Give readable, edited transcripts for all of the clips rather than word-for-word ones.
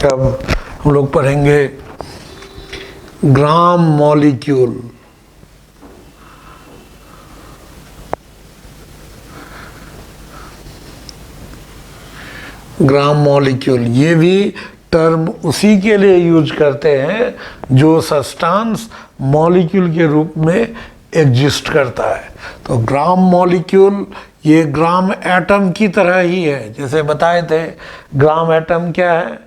अब हम लोग पढ़ेंगे ग्राम मॉलिक्यूल। ग्राम मॉलिक्यूल ये भी टर्म उसी के लिए यूज करते हैं जो सब्सटेंस मॉलिक्यूल के रूप में एग्जिस्ट करता है। तो ग्राम मॉलिक्यूल ये ग्राम एटम की तरह ही है। जैसे बताए थे ग्राम एटम क्या है,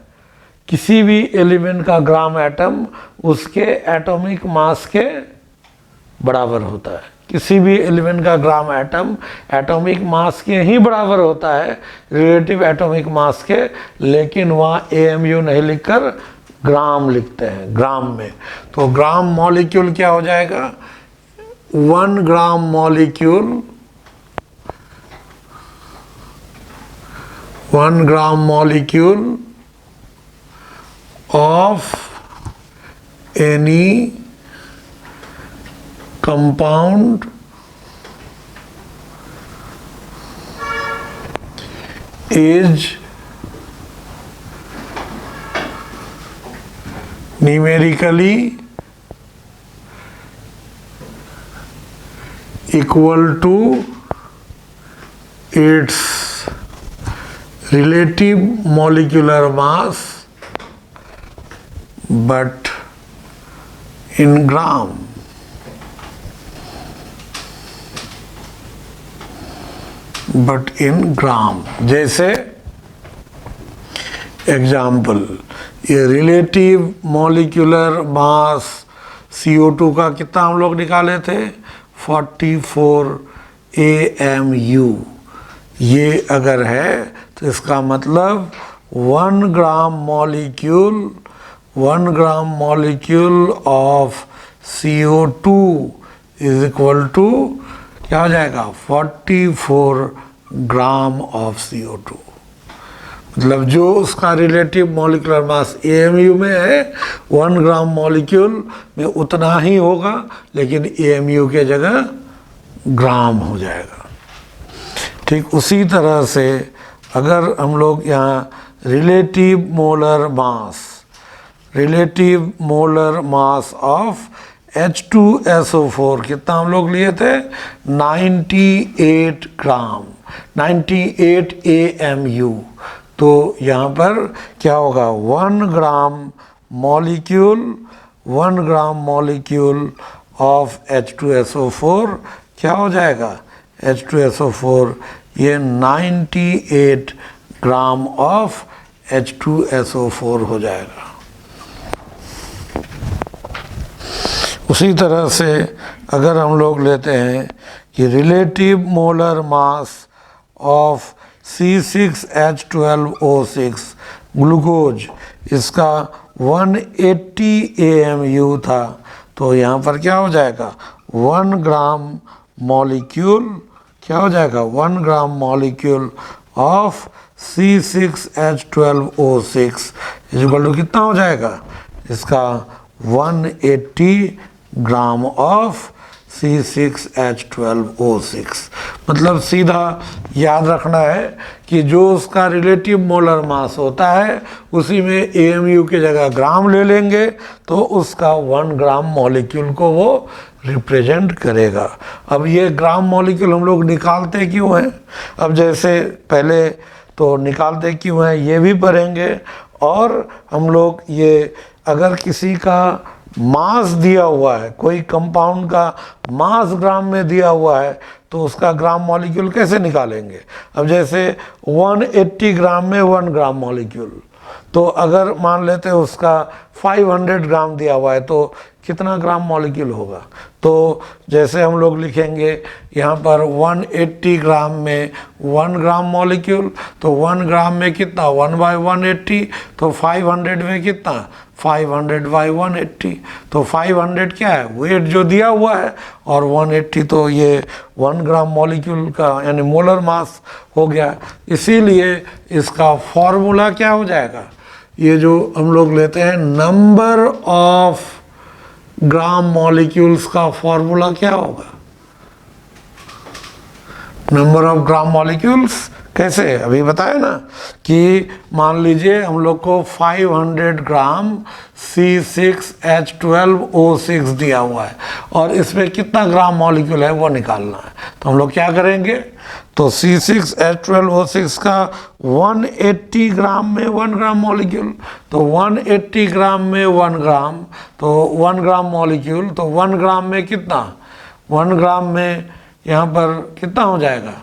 किसी भी एलिमेंट का ग्राम एटम उसके एटॉमिक मास के बराबर होता है। किसी भी एलिमेंट का ग्राम एटम एटॉमिक मास के ही बराबर होता है, रिलेटिव एटॉमिक मास के, लेकिन वहाँ AMU नहीं लिखकर ग्राम लिखते हैं ग्राम में। तो ग्राम मॉलिक्यूल क्या हो जाएगा, 1 gram molecule, 1 gram molecule of any compound is numerically equal to its relative molecular mass but in gram। But in gram. जैसे एग्जाम्पल, ये रिलेटिव मॉलिक्यूलर मास CO2 का कितना हम लोग निकाले थे, 44 AMU। ये अगर है तो इसका मतलब 1 gram molecule, 1 gram molecule of CO2 is equal to क्या हो जाएगा, 44 ग्राम ऑफ CO2। मतलब जो उसका रिलेटिव मॉलिक्यूलर मास AMU में है 1 ग्राम मॉलिक्यूल में उतना ही होगा, लेकिन AMU के जगह ग्राम हो जाएगा। ठीक उसी तरह से अगर हम लोग यहाँ relative molar mass of H2SO4 कितना हम लोग लिए थे, 98 ग्राम, 98 AMU। तो यहाँ पर क्या होगा, 1 ग्राम मॉलिक्यूल ऑफ H2SO4 क्या हो जाएगा, H2SO4 ये 98 ग्राम ऑफ H2SO4 हो जाएगा। उसी तरह से अगर हम लोग लेते हैं कि relative molar mass of C6H12O6 glucose, इसका 180 AMU था, तो यहाँ पर क्या हो जाएगा, 1 ग्राम मॉलिक्यूल क्या हो जाएगा, 1 gram molecule of C6H12O6 equal to कितना हो जाएगा, इसका 180 ग्राम ऑफ C6H12O6। मतलब सीधा याद रखना है कि जो उसका रिलेटिव मोलर मास होता है उसी में AMU की जगह ग्राम ले लेंगे तो उसका 1 ग्राम मॉलिक्यूल को वो रिप्रेजेंट करेगा। अब ये ग्राम मॉलिक्यूल हम लोग निकालते क्यों हैं, अब जैसे पहले तो निकालते क्यों हैं ये भी पढ़ेंगे, और हम लोग ये अगर किसी का मास दिया हुआ है, कोई कंपाउंड का मास ग्राम में दिया हुआ है तो उसका ग्राम मॉलिक्यूल कैसे निकालेंगे। अब जैसे 180 ग्राम में 1 ग्राम मॉलिक्यूल, तो अगर मान लेते हैं उसका 500 ग्राम दिया हुआ है तो कितना ग्राम मॉलिक्यूल होगा। तो जैसे हम लोग लिखेंगे यहाँ पर 180 ग्राम में 1 ग्राम मॉलिक्यूल, तो 1 ग्राम में कितना, 1/180, तो 500 में कितना, 500/180। तो 500 क्या है, वेट जो दिया हुआ है, और 180 तो ये 1 ग्राम मॉलिक्यूल का यानी मोलर मास हो गया। इसीलिए इसका फॉर्मूला क्या हो जाएगा, ये जो हम लोग लेते हैं नंबर ऑफ ग्राम मॉलिक्यूल्स का फॉर्मूला क्या होगा, नंबर ऑफ ग्राम मॉलिक्यूल्स कैसे, अभी बताया ना कि मान लीजिए हम लोग को 500 ग्राम C6H12O6 दिया हुआ है और इसमें कितना ग्राम मॉलिक्यूल है वो निकालना है। तो हम लोग क्या करेंगे, तो C6H12O6 का 180 ग्राम में 1 ग्राम मॉलिक्यूल, तो 180 ग्राम में 1 ग्राम, तो 1 ग्राम मॉलिक्यूल, तो 1 ग्राम में कितना, 1 ग्राम में यहाँ पर कितना हो जाएगा,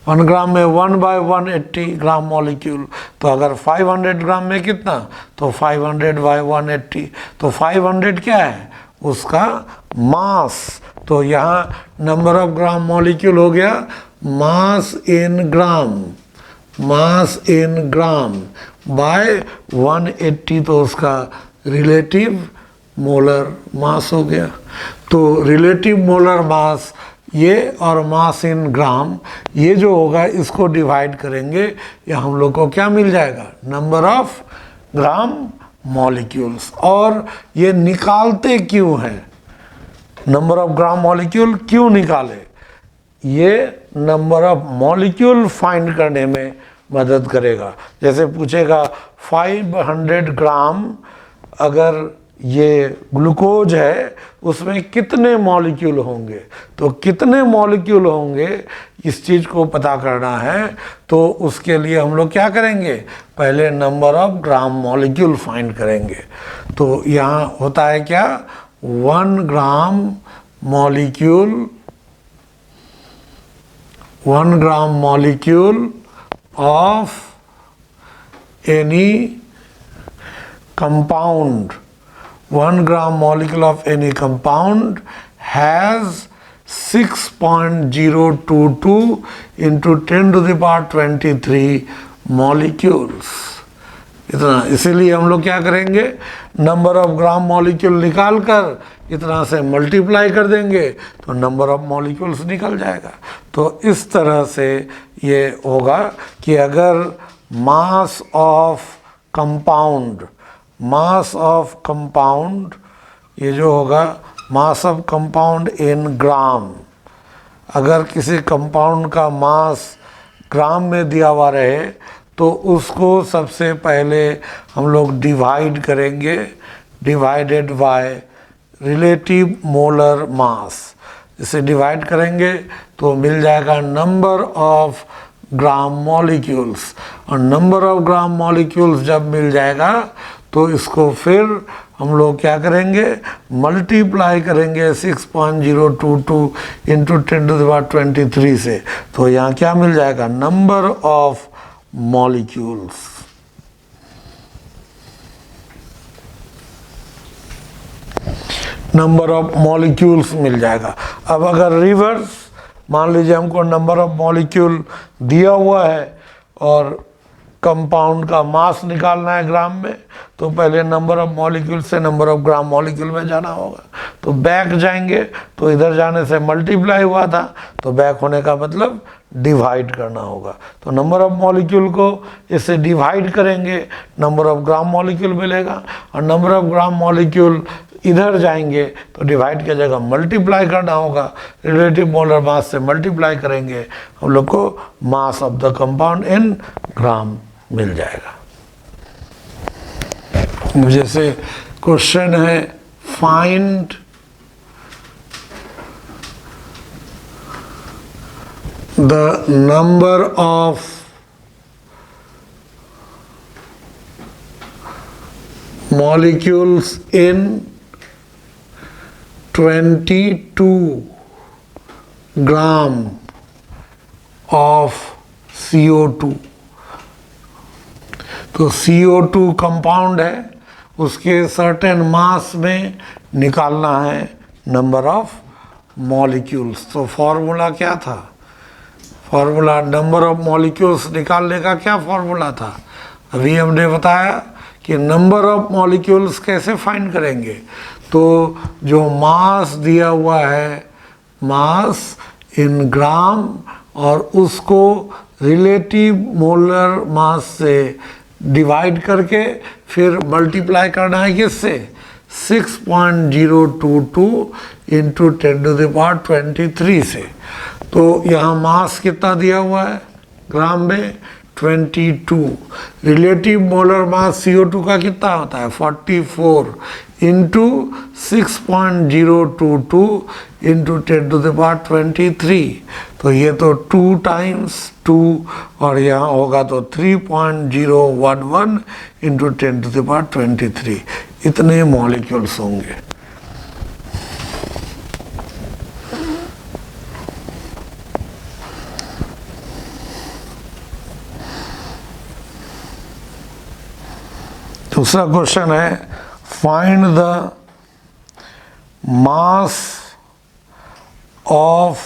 1 ग्राम में 1/180 ग्राम मॉलिक्यूल। तो अगर 500 ग्राम में कितना, तो 500/180, तो 500 क्या है, उसका मास। तो यहाँ नंबर ऑफ ग्राम मॉलिक्यूल हो गया मास in gram, mass in gram bye 180, तो उसका रिलेटिव मोलर मास हो गया। तो रिलेटिव मोलर मास ये और मास इन ग्राम, ये जो होगा इसको डिवाइड करेंगे, या हम लोग को क्या मिल जाएगा, नंबर ऑफ ग्राम मॉलिक्यूल्स। और ये निकालते क्यों हैं, नंबर ऑफ ग्राम मॉलिक्यूल क्यों निकाले, ये नंबर ऑफ मॉलिक्यूल फाइंड करने में मदद करेगा। जैसे पूछेगा 500 ग्राम अगर ये ग्लूकोज है उसमें कितने मॉलिक्यूल होंगे, तो कितने मॉलिक्यूल होंगे इस चीज़ को पता करना है। तो उसके लिए हम लोग क्या करेंगे, पहले number of gram molecule find करेंगे। तो यहाँ होता है क्या, 1 gram molecule, 1 gram molecule of any compound, 1 gram molecule of any compound has 6.022 into 10 to the power 23 molecules। इतना, इसीलिए हम लोग क्या करेंगे, नंबर ऑफ ग्राम मॉलिक्यूल निकाल कर इतना से मल्टीप्लाई कर देंगे तो नंबर ऑफ मॉलिक्यूल्स निकल जाएगा। तो इस तरह से ये होगा कि अगर mass of compound, mass of compound, ये जो होगा मास ऑफ कंपाउंड इन ग्राम, अगर किसी कंपाउंड का मास ग्राम में दिया हुआ रहे तो उसको सबसे पहले हम लोग डिवाइड करेंगे, डिवाइडेड बाय रिलेटिव मोलर मास। इसे डिवाइड करेंगे तो मिल जाएगा नंबर ऑफ ग्राम मॉलिक्यूल्स, और नंबर ऑफ ग्राम मॉलिक्यूल्स जब मिल जाएगा तो इसको फिर हम लोग क्या करेंगे, मल्टीप्लाई करेंगे 6.022 इंटू 10 टू द पावर 23 से। तो यहाँ क्या मिल जाएगा, number of molecules. Number of molecules मिल जाएगा। अब अगर रिवर्स, मान लीजिए हमको नंबर ऑफ मॉलिक्यूल दिया हुआ है और कंपाउंड का मास निकालना है ग्राम में, तो पहले नंबर ऑफ मॉलिक्यूल से नंबर ऑफ ग्राम मॉलिक्यूल में जाना होगा। तो बैक जाएंगे तो इधर जाने से मल्टीप्लाई हुआ था, तो बैक होने का मतलब डिवाइड करना होगा। तो नंबर ऑफ मॉलिक्यूल को इससे डिवाइड करेंगे, नंबर ऑफ ग्राम मॉलिक्यूल मिलेगा, और नंबर ऑफ ग्राम मॉलिक्यूल इधर जाएंगे तो डिवाइड की जगह मल्टीप्लाई करना होगा, रिलेटिव मोलर मास से मल्टीप्लाई करेंगे, हम लोग को mass of the compound in gram मिल जाएगा। जैसे क्वेश्चन है, find the number of molecules in 22 gram of CO2। तो CO2 कंपाउंड है, उसके सर्टेन मास में निकालना है नंबर ऑफ मॉलिक्यूल्स। तो फॉर्मूला क्या था, फॉर्मूला नंबर ऑफ मॉलिक्यूल्स निकालने का क्या फॉर्मूला था, अभी हमने बताया कि नंबर ऑफ मॉलिक्यूल्स कैसे फाइंड करेंगे। तो जो मास दिया हुआ है, मास इन ग्राम, और उसको रिलेटिव मोलर मास से डिवाइड करके फिर मल्टीप्लाई करना है किससे, 6.022 इंटू 10 टू द पावर 23 से। तो यहाँ मास कितना दिया हुआ है ग्राम में 22। रिलेटिव मोलर मास CO2 का कितना होता है 44 इंटू 6.022 इंटू 10⁻23। तो ये तो 2 टाइम्स 2 और यहाँ होगा तो 3.011 इंटू 10⁻23। इतने मॉलिक्यूल्स होंगे। दूसरा क्वेश्चन है find the mass of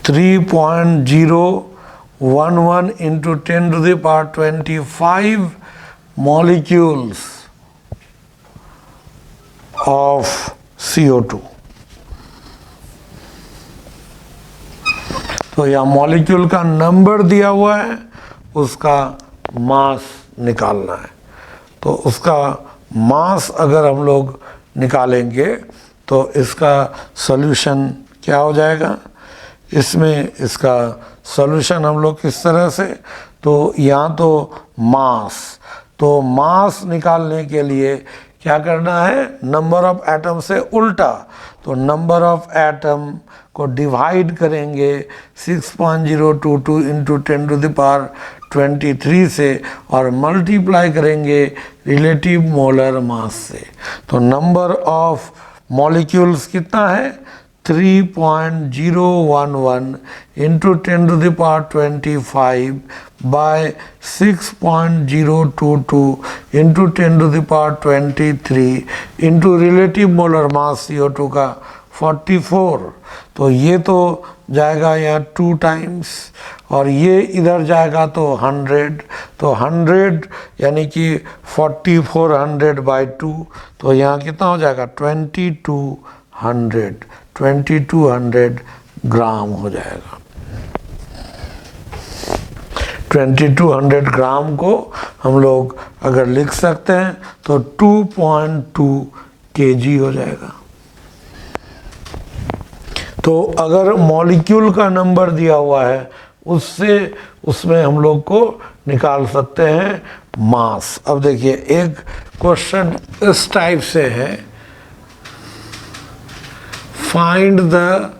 3.011 into 10⁻25 molecules of CO2। तो यह मॉलिक्यूल का नंबर दिया हुआ है, उसका मास निकालना है। तो उसका मास अगर हम लोग निकालेंगे तो इसका सॉल्यूशन क्या हो जाएगा, इसमें इसका सॉल्यूशन हम लोग किस तरह से, तो यहाँ तो मास निकालने के लिए क्या करना है, नंबर ऑफ एटम से उल्टा। तो नंबर ऑफ एटम को डिवाइड करेंगे 6.022 इंटू 10⁻23 से और मल्टीप्लाई करेंगे रिलेटिव मोलर मास से। तो नंबर ऑफ मॉलिक्यूल्स कितना है 3.011 into 10⁻25 by 6.022 into 10⁻23 into relative molar mass CO2 का 44। तो ये तो जाएगा यहाँ 2 टाइम्स और ये इधर जाएगा तो 100। तो 100 यानी कि 4400 बाई 2। तो यहाँ कितना हो जाएगा 2200 ग्राम हो जाएगा। 2200 ग्राम को हम लोग अगर लिख सकते हैं तो 2.2 kg हो जाएगा। तो अगर मॉलिक्यूल का नंबर दिया हुआ है उसमें हम लोग को निकाल सकते हैं मास। अब देखिए एक क्वेश्चन इस टाइप से है, find the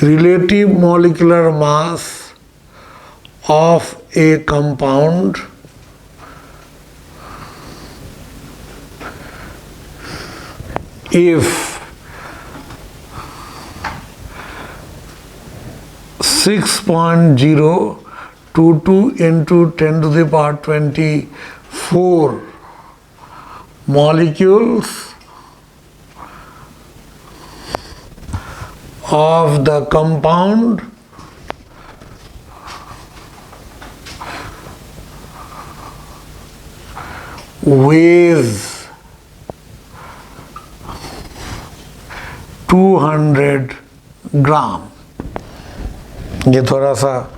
relative molecular mass of a compound if 6.022 into 10⁻24 molecules of the compound weighs 200 ग्राम। ये थोड़ा सा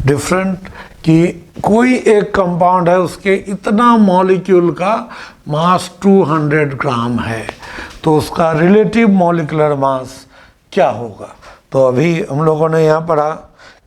डिफरेंट कि कोई एक कंपाउंड है उसके इतना मॉलिक्यूल का मास 200 ग्राम है, तो उसका रिलेटिव मॉलिक्यूलर मास क्या होगा। तो अभी हम लोगों ने यहाँ पढ़ा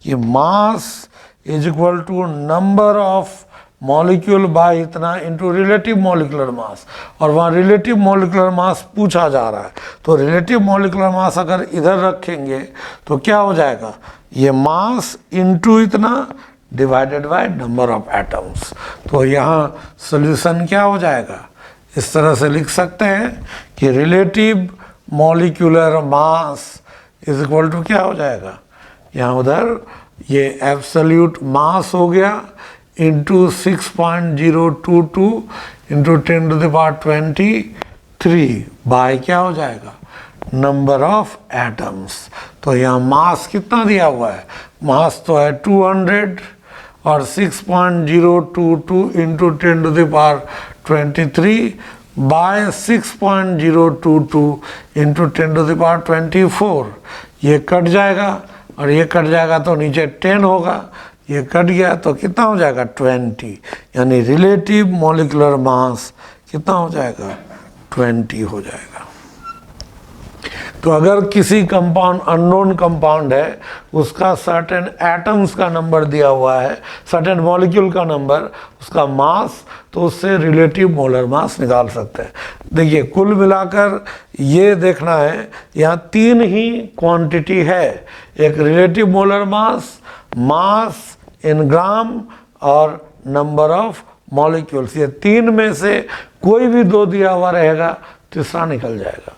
कि mass is equal to number of molecule by इतना इंटू रिलेटिव मॉलिक्यूलर मास, और वहाँ रिलेटिव मॉलिक्यूलर मास पूछा जा रहा है। तो रिलेटिव मॉलिक्यूलर मास अगर इधर रखेंगे तो क्या हो जाएगा, ये मास इंटू इतना divided by number of atoms. तो यहाँ सोल्यूशन क्या हो जाएगा, इस तरह से लिख सकते हैं कि relative molecular mass is equal to क्या हो जाएगा, यहाँ उधर ये एब्सोल्यूट मास हो गया इंटू 6.022 इंटू 10⁻23 बाय क्या हो जाएगा नंबर ऑफ एटम्स। तो यहाँ मास कितना दिया हुआ है, मास तो है 200 और 6.022 इंटू 10⁻23 बाय 6.022 इंटू 10⁻24। ये कट जाएगा और ये कट जाएगा तो नीचे 10 होगा, ये कट गया तो कितना हो जाएगा 20, यानी रिलेटिव मॉलिक्यूलर मास कितना हो जाएगा 20 हो जाएगा। तो अगर किसी कंपाउंड अननोन कंपाउंड है, उसका सर्टेन एटम्स का नंबर दिया हुआ है, सर्टेन मॉलिक्यूल का नंबर, उसका मास, तो उससे रिलेटिव मोलर मास निकाल सकते हैं। देखिए कुल मिलाकर ये देखना है, यहाँ 3 ही क्वांटिटी है, एक relative molar mass, mass in ग्राम और नंबर ऑफ मॉलिक्यूल्स। ये 3 में से कोई भी 2 दिया हुआ रहेगा, तीसरा निकल जाएगा।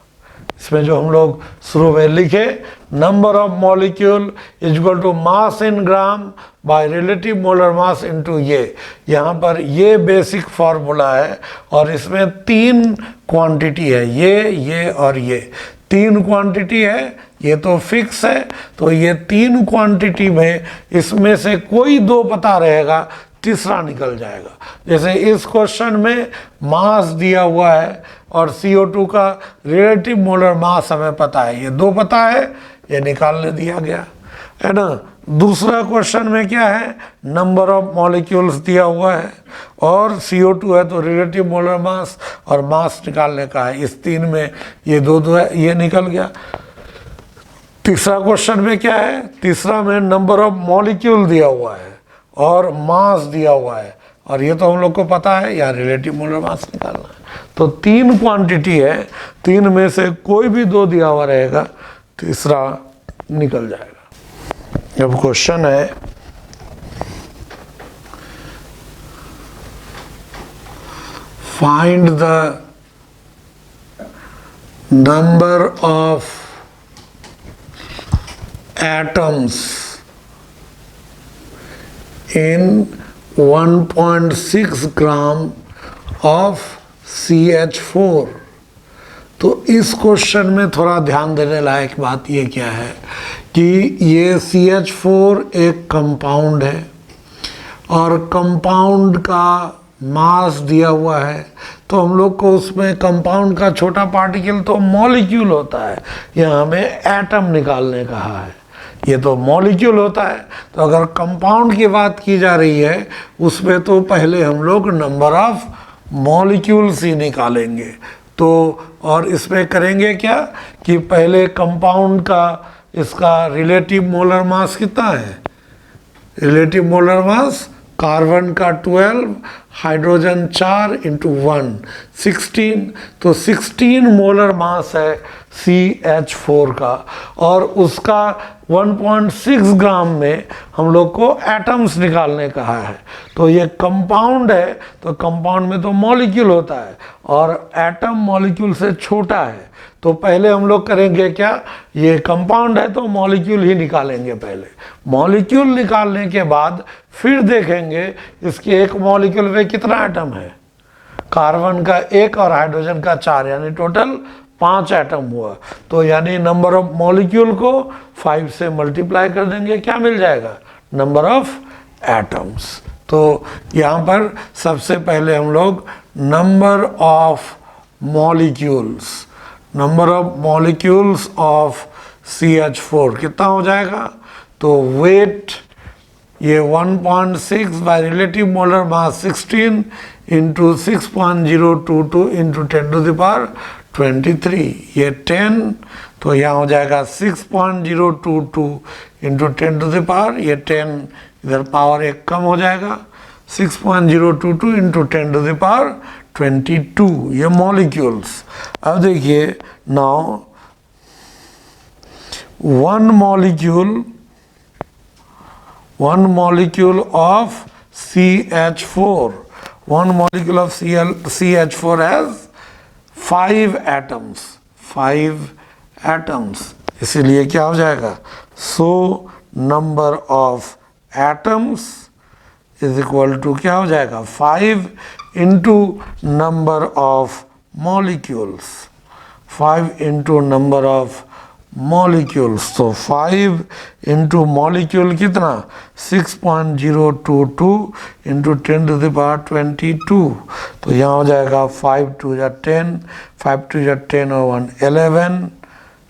इसमें जो हम लोग शुरू में लिखे, number of molecule is equal to mass in gram by relative molar mass into ये, यहाँ पर ये बेसिक फार्मूला है। और इसमें 3 क्वांटिटी है, ये और ये 3 क्वांटिटी है, ये तो फिक्स है। तो ये 3 क्वांटिटी में इसमें से कोई 2 पता रहेगा, तीसरा निकल जाएगा। जैसे इस क्वेश्चन में मास दिया हुआ है और CO2 का रिलेटिव मोलर मास हमें पता है, ये 2 पता है, ये निकालने दिया गया है ना। दूसरा क्वेश्चन में क्या है, नंबर ऑफ मॉलिक्यूल्स दिया हुआ है और CO2 है, तो रिलेटिव मोलर मास और मास निकालने का है। इस 3 में ये 2 है, ये निकल गया। तीसरा क्वेश्चन में क्या है, तीसरा में नंबर ऑफ मॉलिक्यूल दिया हुआ है और मास दिया हुआ है, और ये तो हम लोग को पता है, यहाँ रिलेटिव मोलर मास निकालना है। तो 3 क्वांटिटी है, 3 में से कोई भी 2 दिया हुआ रहेगा, तीसरा निकल जाएगा। अब क्वेश्चन है, find the number of atoms in 1.6 gram of CH4। तो इस क्वेश्चन में थोड़ा ध्यान देने लायक बात ये क्या है कि ये CH4 एक कंपाउंड है और कंपाउंड का मास दिया हुआ है। तो हम लोग को उसमें कंपाउंड का छोटा पार्टिकल तो मॉलिक्यूल होता है, यहाँ हमें एटम निकालने कहा है, ये तो मॉलिक्यूल होता है। तो अगर कंपाउंड की बात की जा रही है, उसमें तो पहले हम लोग नंबर ऑफ मॉलिक्यूल्स ही निकालेंगे। तो और इसमें करेंगे क्या कि पहले कंपाउंड का इसका रिलेटिव मोलर मास कितना है, रिलेटिव मोलर मास कार्बन का 12, हाइड्रोजन 4 × 1 16, तो 16 मोलर मास है CH4 का, और उसका 1.6 ग्राम में हम लोग को एटम्स निकालने कहा है। तो ये कंपाउंड है, तो कंपाउंड में तो मॉलिक्यूल होता है और एटम मॉलिक्यूल से छोटा है। तो पहले हम लोग करेंगे क्या, ये कंपाउंड है तो मॉलिक्यूल ही निकालेंगे पहले। मॉलिक्यूल निकालने के बाद फिर देखेंगे इसके एक मॉलिक्यूल में कितना एटम है, कार्बन का 1 और हाइड्रोजन का 4, यानी टोटल 5 एटम हुआ। तो यानी नंबर ऑफ मॉलिक्यूल को 5 से मल्टीप्लाई कर देंगे, क्या मिल जाएगा, नंबर ऑफ एटम्स। तो यहाँ पर सबसे पहले हम लोग number of molecules, number of molecules of CH4 कितना हो जाएगा। तो वेट ये 1.6 बाय रिलेटिव मोलर मास 16 × 6.022 × 10⁻23, ये 10, तो यहाँ हो जाएगा 6.022 × 10⁻, ये 10 इधर पावर 1 कम हो जाएगा, 6.022 × 10⁻22, ये मॉलिक्यूल्स। अब देखिए now one molecule of CH4, one molecule of CH4 has 5 atoms, 5 atoms, इसीलिए क्या हो जाएगा, so number of atoms is equal to क्या हो जाएगा, 5 into number of molecules, 5 into number of molecules। तो 5 into molecule कितना, 6.022 into 10⁻22, तो यहाँ हो जाएगा 5 2 जा 10, 5 2 जा 10 और 1 11,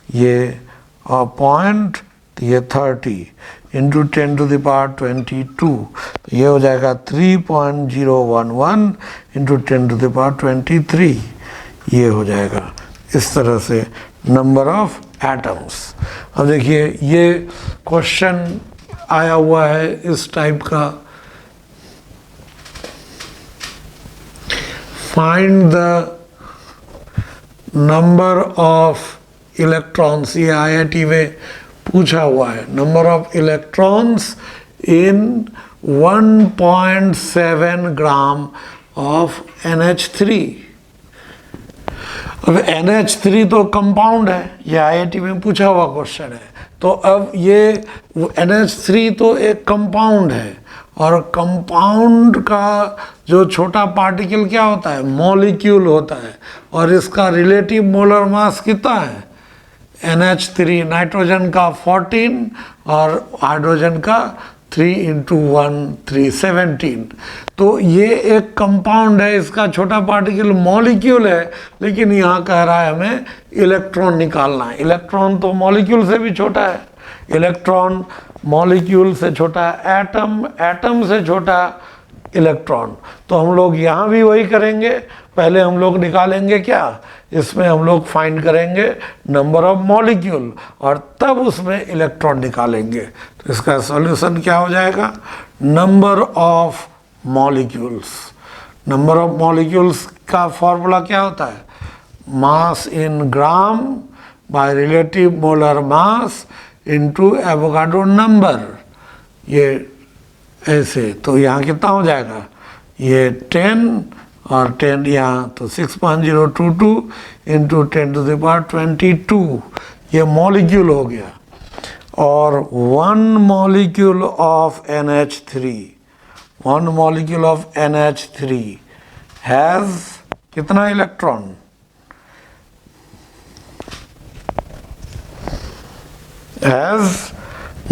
ये पॉइंट, तो ये 30 into 10⁻22, तो ये हो जाएगा 3.011 into 10⁻23, ये हो जाएगा इस तरह से नंबर ऑफ एटम्स। अब देखिए ये क्वेश्चन आया हुआ है इस टाइप का, find the number of electrons, ये IIT में पूछा हुआ है, number of electrons in 1.7 gram of NH3। अब NH3 तो कंपाउंड है, ये IIT में पूछा हुआ क्वेश्चन है। तो अब ये NH3 तो एक कंपाउंड है, और कंपाउंड का जो छोटा पार्टिकल क्या होता है, मॉलिक्यूल होता है, और इसका रिलेटिव मोलर मास कितना है, NH3, नाइट्रोजन का 14 और हाइड्रोजन का 3 × 1 3 17। तो ये एक कंपाउंड है, इसका छोटा पार्टिकल मॉलिक्यूल है, लेकिन यहाँ कह रहा है हमें इलेक्ट्रॉन निकालना है। इलेक्ट्रॉन तो मॉलिक्यूल से भी छोटा है, इलेक्ट्रॉन मॉलिक्यूल से छोटा है, एटम एटम से छोटा इलेक्ट्रॉन। तो हम लोग यहाँ भी वही करेंगे, पहले हम लोग निकालेंगे क्या, इसमें हम लोग फाइंड करेंगे नंबर ऑफ मॉलिक्यूल, और तब उसमें इलेक्ट्रॉन निकालेंगे। तो इसका सॉल्यूशन क्या हो जाएगा, number of molecules. Number of molecules का फॉर्मूला क्या होता है, mass in gram by relative molar mass into Avogadro number. ये ऐसे, तो यहाँ कितना हो जाएगा, ये 10 और 10 यहाँ, तो 6.022 इंटू 10⁻²2 ये मॉलिक्यूल हो गया। और 1 molecule of NH3, 1 molecule of NH3 has कितना इलेक्ट्रॉन, हैज़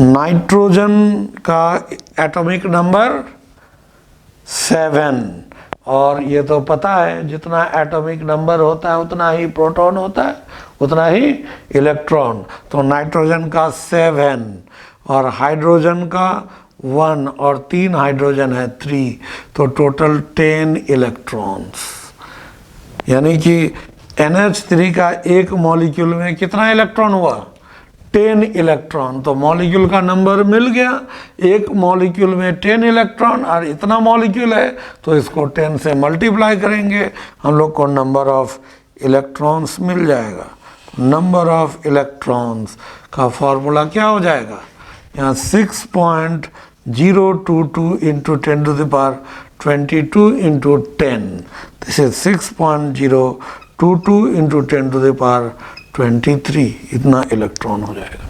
नाइट्रोजन का एटॉमिक नंबर 7, और ये तो पता है जितना एटॉमिक नंबर होता है उतना ही प्रोटॉन होता है, उतना ही इलेक्ट्रॉन। तो नाइट्रोजन का 7 और हाइड्रोजन का 1 और 3 हाइड्रोजन है 3, तो टोटल 10 इलेक्ट्रॉन्स। यानी कि NH3 का एक मॉलिक्यूल में कितना इलेक्ट्रॉन हुआ, 10 इलेक्ट्रॉन। तो मॉलिक्यूल का नंबर मिल गया, एक मॉलिक्यूल में 10 इलेक्ट्रॉन, और इतना मॉलिक्यूल है तो इसको 10 से मल्टीप्लाई करेंगे, हम लोग को नंबर ऑफ इलेक्ट्रॉन्स मिल जाएगा। नंबर ऑफ इलेक्ट्रॉन्स का फॉर्मूला क्या हो जाएगा, यहाँ 6.022 into 10⁻22 into 10, this is 6.022 into 10⁻23, इतना इलेक्ट्रॉन हो जाएगा।